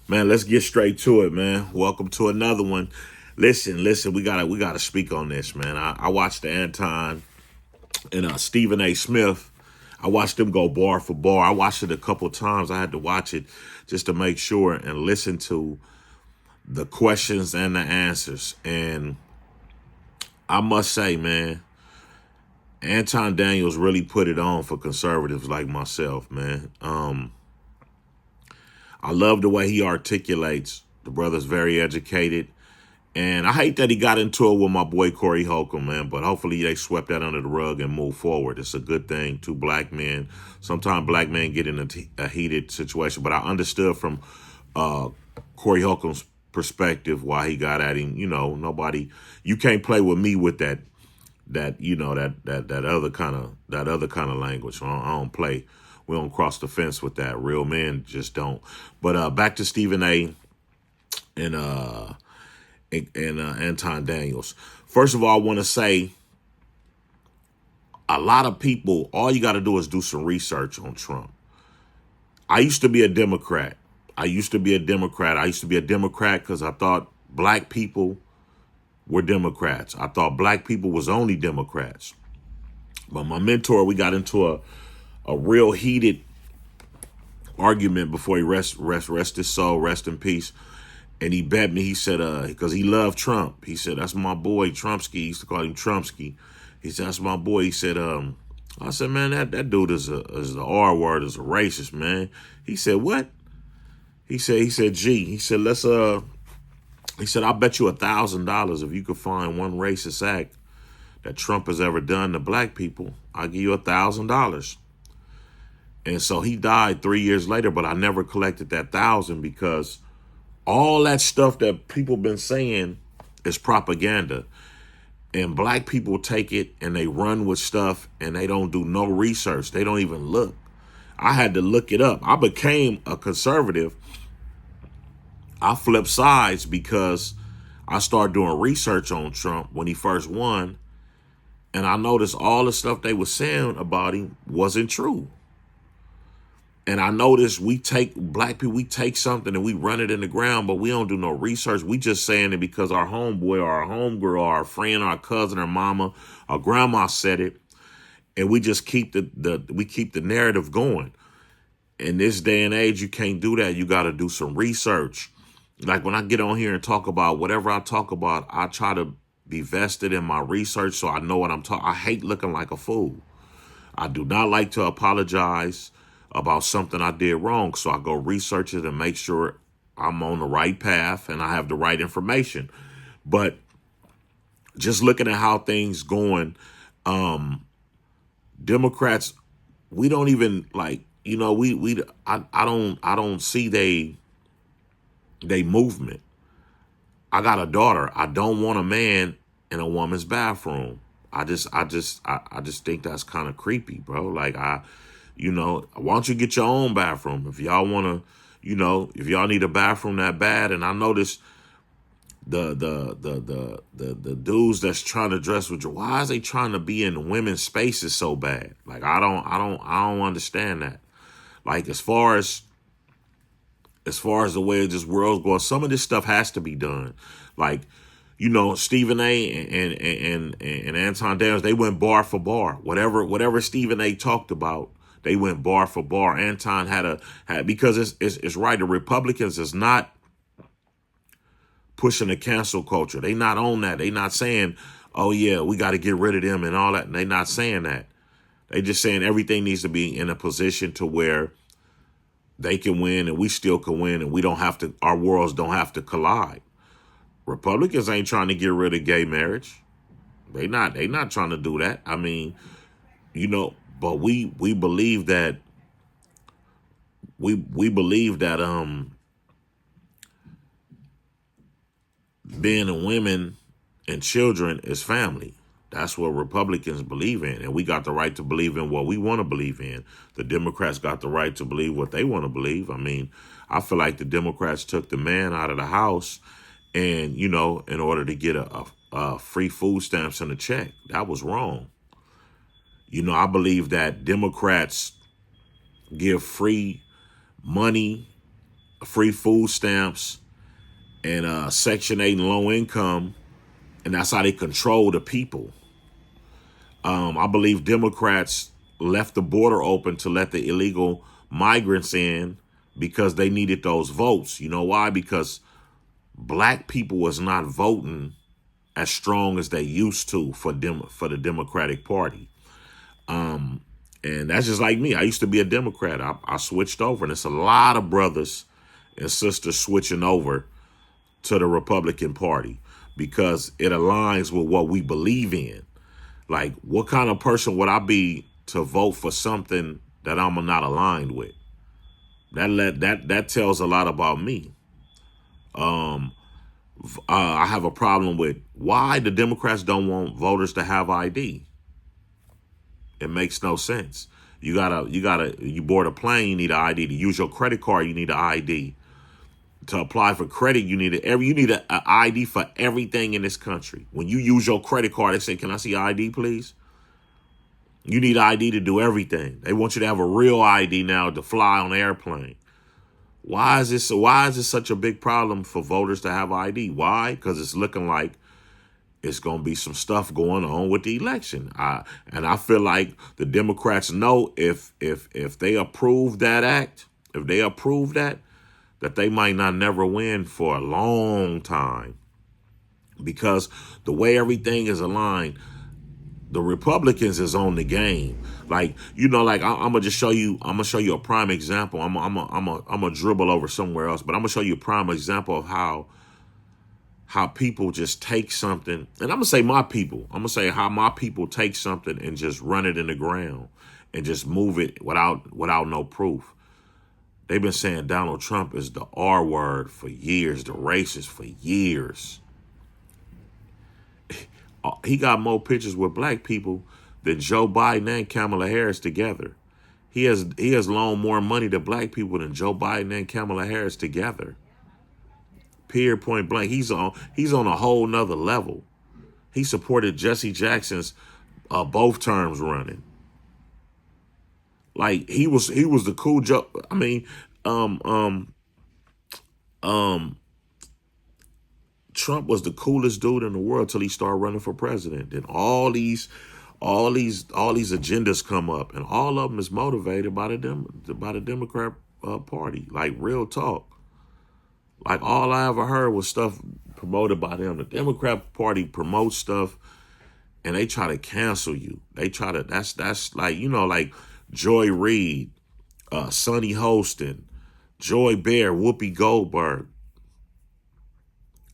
Man, let's get straight to it, man. Welcome to another one. Listen, we gotta speak on this, man. I watched the Anton and Stephen A. Smith. I watched them go bar for bar. I watched it a couple times. I had to watch it just to make sure and listen to the questions and the answers. And I must say, man, Anton Daniels really put it on for conservatives like myself, man. I love the way he articulates. The brother's very educated. And I hate that he got into it with my boy Corey Holcomb, man. But hopefully they swept that under the rug and move forward. It's a good thing. Two black men. Sometimes black men get in a heated situation. But I understood from uh, Corey Holcomb's perspective why he got at him. You know, nobody. You can't play with me with that other kind of language. I don't play. We don't cross the fence with that. Real men just don't. But back to Stephen A. and Anton Daniels. First of all, I want to say a lot of people, all you got to do is do some research on Trump. I used to be a Democrat. I used to be a Democrat because I thought black people were Democrats. I thought black people was only Democrats. But my mentor, we got into a real heated argument before he rest his soul, rest in peace. And he bet me, he said, because he loved Trump. He said, that's my boy, Trumpsky. He used to call him Trumpsky. He said, that's my boy. He said, I said, man, that dude is the R word, is a racist, man. He said, what? He said, gee, he said, he said, I'll bet you $1,000 if you could find one racist act that Trump has ever done to black people, I'll give you $1,000. And so he died 3 years later, but I never collected that 1,000 because all that stuff that people been saying is propaganda. And black people take it and they run with stuff and they don't do no research. They don't even look. I had to look it up. I became a conservative. I flipped sides because I started doing research on Trump when he first won. And I noticed all the stuff they were saying about him wasn't true. And I noticed black people, we take something and we run it in the ground, but we don't do no research. We just saying it because our homeboy or our homegirl or our friend or our cousin or mama or grandma said it. And we just keep the narrative going. In this day and age, you can't do that. You got to do some research. Like when I get on here and talk about whatever I talk about, I try to be vested in my research so I know what I'm talking. I hate looking like a fool. I do not like to apologize about something I did wrong. So I go research it and make sure I'm on the right path and I have the right information. But just looking at how things going, Democrats, we don't even like, I don't see they movement. I got a daughter. I don't want a man in a woman's bathroom. I just think that's kind of creepy, bro. Like why don't you get your own bathroom if y'all want to, if y'all need a bathroom that bad. And I notice the dudes that's trying to dress with you. Why is they trying to be in women's spaces so bad? Like I don't understand that. Like as far as the way this world's going, some of this stuff has to be done. Like, Stephen A. and Anton Daniels, they went bar for bar. Whatever Stephen A. talked about, they went bar for bar. Anton had because it's right. The Republicans is not pushing the cancel culture. They not on that. They not saying, oh yeah, we got to get rid of them and all that. And they not saying that. They just saying everything needs to be in a position to where they can win and we still can win and we don't have to, our worlds don't have to collide. Republicans ain't trying to get rid of gay marriage. They not trying to do that. I mean, but we believe that we believe that being a women and children is family. That's what Republicans believe in. And we got the right to believe in what we want to believe in. The Democrats got the right to believe what they want to believe. I mean, I feel like the Democrats took the man out of the house and, in order to get a free food stamps and a check. That was wrong. I believe that Democrats give free money, free food stamps, and Section 8 and low income, and that's how they control the people. I believe Democrats left the border open to let the illegal migrants in because they needed those votes. You know why? Because black people was not voting as strong as they used to for the Democratic Party. And that's just like me. I used to be a Democrat. I switched over, and it's a lot of brothers and sisters switching over to the Republican Party because it aligns with what we believe in. Like, what kind of person would I be to vote for something that I'm not aligned with? That tells a lot about me. I have a problem with why the Democrats don't want voters to have ID. It makes no sense. You board a plane, you need an ID. To use your credit card, you need an ID. To apply for credit, you need an ID for everything in this country. When you use your credit card, they say, "Can I see ID, please?" You need ID to do everything. They want you to have a real ID now to fly on an airplane. Why is this such a big problem for voters to have ID? Why? Because it's looking like it's going to be some stuff going on with the election. And I feel like the Democrats know if they approve that act, if they approve that they might not never win for a long time. Because the way everything is aligned, the Republicans is on the game. Like, I'm gonna just show you. I'm gonna show you a prime example. I'm gonna dribble over somewhere else, but I'm gonna show you a prime example of how people just take something, and I'm gonna say my people. I'm gonna say how my people take something and just run it in the ground and just move it without no proof. They've been saying Donald Trump is the R word for years, the racist for years. He got more pictures with black people than Joe Biden and Kamala Harris together. He has loaned more money to black people than Joe Biden and Kamala Harris together. Period, point blank. He's on a whole nother level. He supported Jesse Jackson's both terms running. Like, he was the cool Joe. I mean, Trump was the coolest dude in the world till he started running for president. Then all these agendas come up, and all of them is motivated by the Democrat Party. Like, real talk. Like, all I ever heard was stuff promoted by them. The Democrat Party promotes stuff, and they try to cancel you. They try to. That's like, like Joy Reid, Sonny Hostin, Joy Bear, Whoopi Goldberg.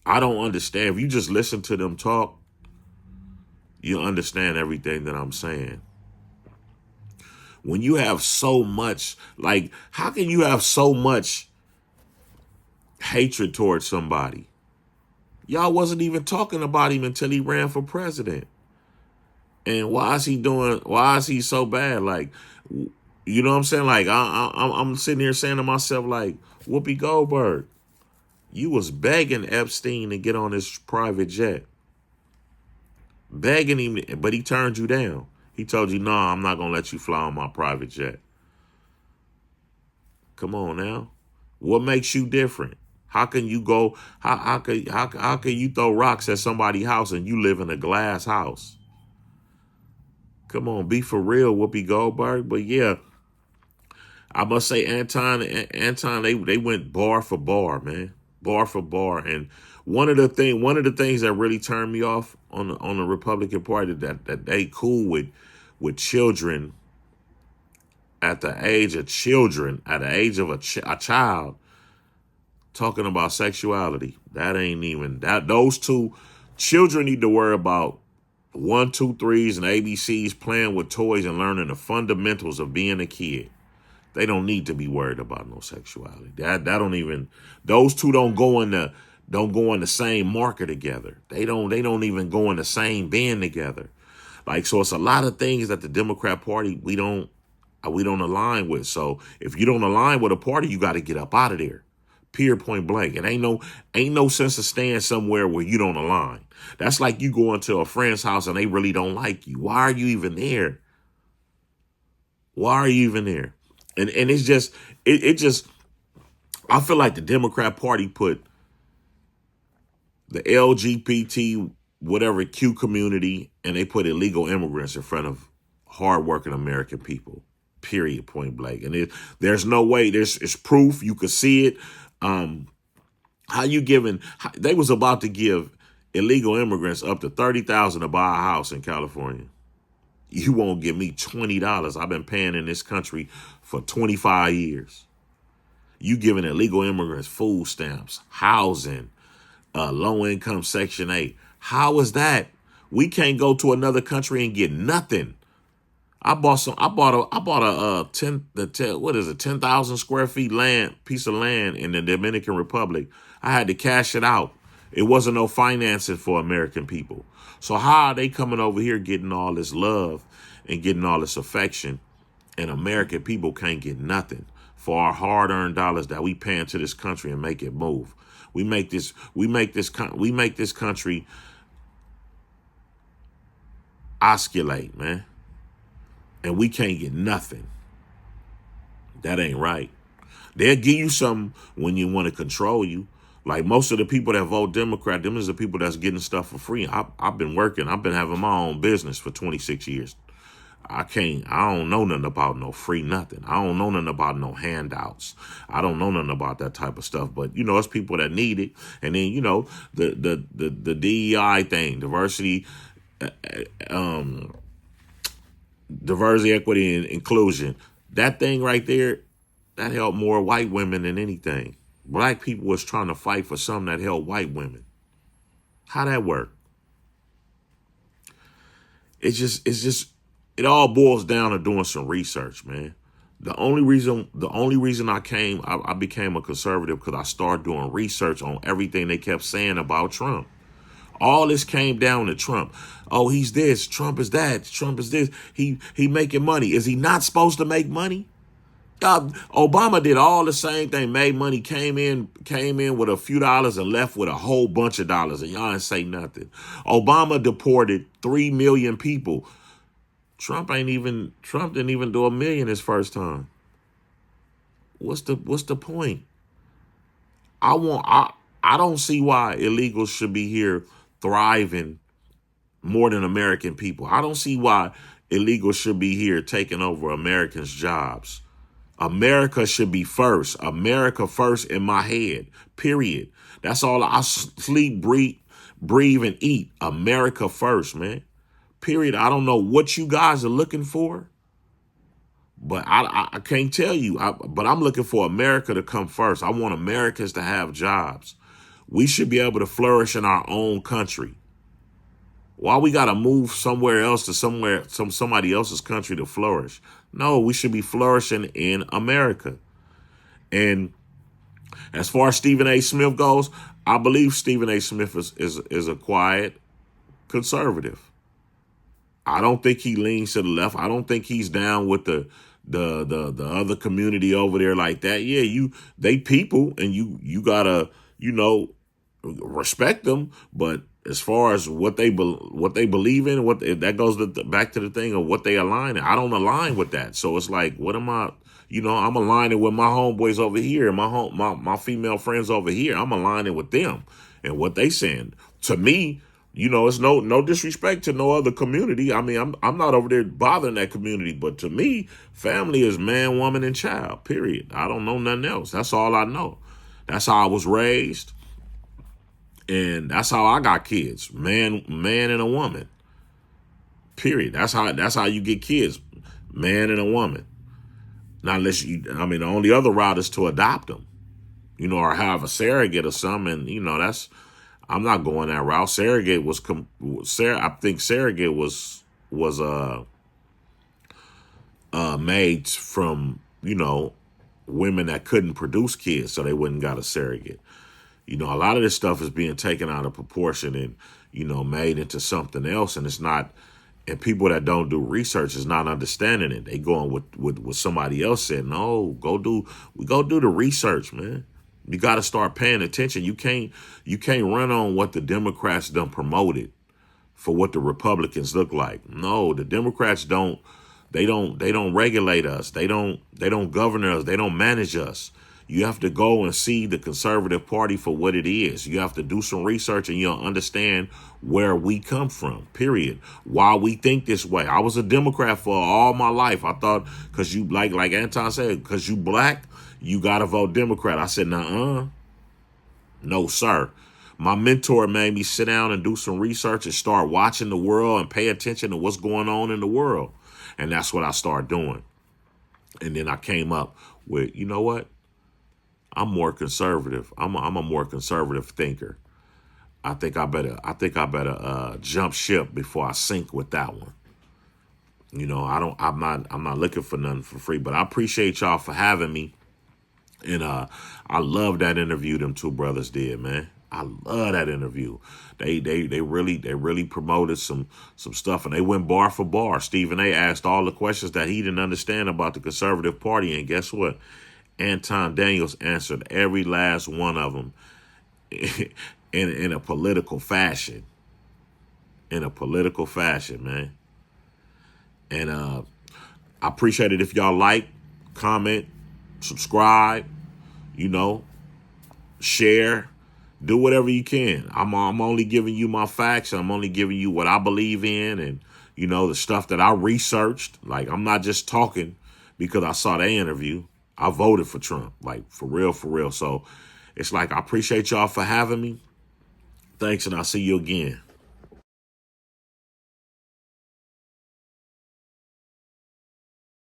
I don't understand. If you just listen to them talk, you understand everything that I'm saying. When you have so much, like, how can you have so much hatred towards somebody? Y'all wasn't even talking about him until he ran for president. And why is he so bad? Like, you know what I'm saying? Like, I'm sitting here saying to myself, like, Whoopi Goldberg, you was begging Epstein to get on his private jet. Begging him, but he turned you down. He told you, "No, I'm not going to let you fly on my private jet." Come on now. What makes you different? How can you go, how can you throw rocks at somebody's house and you live in a glass house? Come on, be for real, Whoopi Goldberg. But yeah, I must say, Anton, they went bar for bar, man. Bar for bar. And one of the things that really turned me off on the Republican Party, that they cool with children at the age of a child talking about sexuality. That ain't even that. Those two children need to worry about 1, 2, 3s and ABCs, playing with toys and learning the fundamentals of being a kid. They don't need to be worried about no sexuality. That don't even. Those two don't go in the same market together. They don't even go in the same band together. Like, so it's a lot of things that the Democrat Party we don't align with. So if you don't align with a party, you got to get up out of there. Period, point blank. It ain't no sense of staying somewhere where you don't align. That's like you going to a friend's house and they really don't like you. Why are you even there? Why are you even there? And it's just I feel like the Democrat Party put the LGBT, whatever Q community, and they put illegal immigrants in front of hardworking American people. Period. Point blank. And there's no way. It's proof. You could see it. How you giving? They was about to give illegal immigrants up to $30,000 to buy a house in California. You won't give me $20. I've been paying in this country for 25 years. You giving illegal immigrants food stamps, housing, low income Section 8. How is that? We can't go to another country and get nothing. I bought a 10,000 square feet piece of land in the Dominican Republic. I had to cash it out. It wasn't no financing for American people. So how are they coming over here getting all this love and getting all this affection, and American people can't get nothing for our hard-earned dollars that we pay into this country and make it move? We make this country oscillate, man. And we can't get nothing. That ain't right. They'll give you something when you want to control you. Like most of the people that vote Democrat, them is the people that's getting stuff for free. I've been working. I've been having my own business for 26 years. I don't know nothing about no free nothing. I don't know nothing about no handouts. I don't know nothing about that type of stuff. But, it's people that need it. And then, the DEI thing, diversity, equity, and inclusion. That thing right there, that helped more white women than anything. Black people was trying to fight for something that helped white women. How that work? It all boils down to doing some research, man. The only reason I became a conservative because I started doing research on everything they kept saying about Trump. All this came down to Trump. Oh, he's this. Trump is that. Trump is this. He making money. Is he not supposed to make money? Obama did all the same thing. Made money, came in with a few dollars and left with a whole bunch of dollars, and y'all didn't say nothing. Obama deported 3 million people. Trump didn't even do 1 million his first time. What's the point? I don't see why illegals should be here thriving more than American people. I don't see why illegals should be here taking over Americans' jobs. America should be first. America first in my head, period. That's all I sleep, breathe, and eat. America first, man. Period. I don't know what you guys are looking for, but I can't tell you. But I'm looking for America to come first. I want Americans to have jobs. We should be able to flourish in our own country. Why we got to move somewhere else to somebody else's country to flourish? No, we should be flourishing in America. And as far as Stephen A. Smith goes, I believe Stephen A. Smith is a quiet conservative. I don't think he leans to the left. I don't think he's down with the other community over there like that. Yeah, they people, and you gotta respect them, but as far as what they believe in, that goes back to the thing of what they align in. I don't align with that, so it's like, what am I? I'm aligning with my homeboys over here, and my female friends over here. I'm aligning with them and what they saying. To me, it's no disrespect to no other community. I mean, I'm not over there bothering that community, but to me, family is man, woman, and child. Period. I don't know nothing else. That's all I know. That's how I was raised. And that's how I got kids, man and a woman. Period. That's how you get kids, man and a woman. Now, the only other route is to adopt them, or have a surrogate or something. And, I'm not going that route. Surrogate I think surrogate was made from, women that couldn't produce kids, so they wouldn't got a surrogate. A lot of this stuff is being taken out of proportion and, made into something else. And it's not, and people that don't do research is not understanding it. They going with what somebody else said. No, go do the research, man. You got to start paying attention. You can't run on what the Democrats done promoted for what the Republicans look like. No, the Democrats don't regulate us. They don't govern us. They don't manage us. You have to go and see the conservative party for what it is. You have to do some research and you'll understand where we come from, period. Why we think this way. I was a Democrat for all my life. I thought because you, like Anton said, because you black, you got to vote Democrat. I said, nuh-uh. No, sir. My mentor made me sit down and do some research and start watching the world and pay attention to what's going on in the world. And that's what I started doing. And then I came up with, you know what? I'm more conservative. I'm a more conservative thinker. I think I better jump ship before I sink with that one. You know, I'm not looking for nothing for free, but I appreciate y'all for having me. And I love that interview them two brothers did, man. I love that interview. They really promoted some stuff, and they went bar for bar. Stephen A. asked all the questions that he didn't understand about the conservative party, and guess what? Anton Daniels answered every last one of them in a political fashion. In a political fashion, man. And I appreciate it if y'all like, comment, subscribe, you know, share, do whatever you can. I'm only giving you my facts. I'm only giving you what I believe in and, you know, the stuff that I researched. Like, I'm not just talking because I saw the interview. I voted for Trump, like, for real, for real. So it's like, I appreciate y'all for having me. Thanks, and I'll see you again.